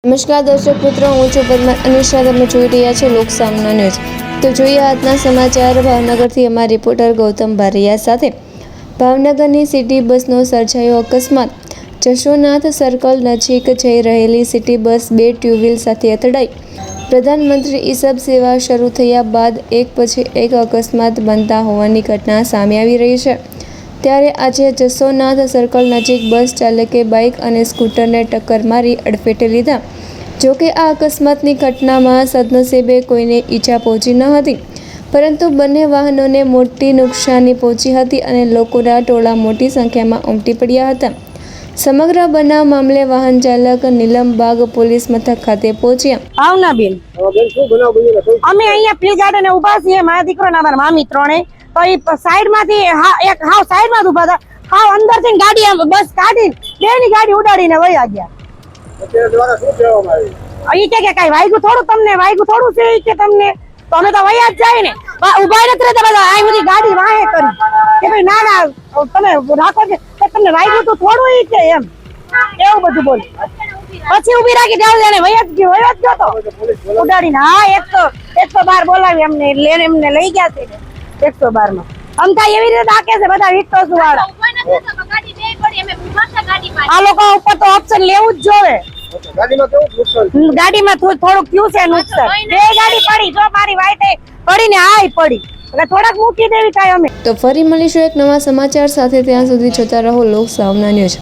નમસ્કાર દર્શક મિત્રો, હું છું પદ્મા અનિશા. તમે જોઈ રહ્યા છો લોકસામના ન્યૂઝ. તો જોઈએ આજના સમાચાર. ભાવનગરથી અમારા રિપોર્ટર ગૌતમ બારૈયા સાથે. ભાવનગરની સિટી બસનો સર્જાયો અકસ્માત. જશોનાથ સર્કલ નજીક જઈ રહેલી સિટી બસ બે ટ્યુવ્હીલ સાથે અથડાઈ. પ્રધાનમંત્રી ઈ-સબ સેવા શરૂ થયા બાદ એક પછી એક અકસ્માત બનતા હોવાની ઘટના સામે આવી રહી છે. ત્યારે આજે જશોનાથ સર્કલ નજીક બસ ચાલકે બાઇક અને સ્કૂટરને ટક્કર મારી અડફેટે લીધા. જોકે આ અકસ્માતની ઘટનામાં સદનસીબે કોઈને ઈજા પહોંચી ન હતી, પરંતુ બંને વાહનોને મોટી નુકસાની પહોંચી હતી અને લોકોના ટોળા મોટી સંખ્યામાં ઉમટી પડ્યા હતા. સમગ્ર બનાવ મામલે વાહન ચાલક નીલમબાગ પોલીસ મથક ખાતે પહોંચ્યા. ભાવનાબેન, અમે અહીંયા પ્લી ગાર્ડને ઉભા છીએ, મારા દીકરો ને મારા મામી ત્રણે. તો એ સાઈડમાંથી એક હાવ સાઈડમાં ઉભા હતા, હાવ અંદરથી ગાડી બસ કાઢી બેની ગાડી ઉડાડીને વયા ગયા. ઈ કે કઈ વાગ્યું થોડું, તમને વાગ્યું થોડું છે કે તમને, તો અમે તો વયા જ જાય ને, ઉભા નથી રહેતા બધા. આ બધી ગાડી વાહે કરી કે ભાઈ ના ના તમે રાખો કે તમને વાગ્યું તો થોડું ઈ કે એમ એવું બધું બોલ. પછી ઉભી રાખી જાવ એને વયા જ ગયો તો ઉડાડીને. હા 112 બોલાવી અમને લઈને એમને લઈ ગયા છે 112 માં. અમતા એવી રીતે ડાકે છે બધા વિકટોસ વાળા. આ લોકો ઉપર તો ઓપ્શન લેવું જ જોવે. ગાડીમાં થોડુંક થયું છે નુકસાન. બે ગાડી પડી, જો મારી વાઈટે પડીને આય પડી, એટલે થોડાક મૂકી દેવી થાય અમે. તો ફરી મળીશું એક નવા સમાચાર સાથે. ત્યાં સુધી જોતા રહો લોકસામના ન્યૂઝ.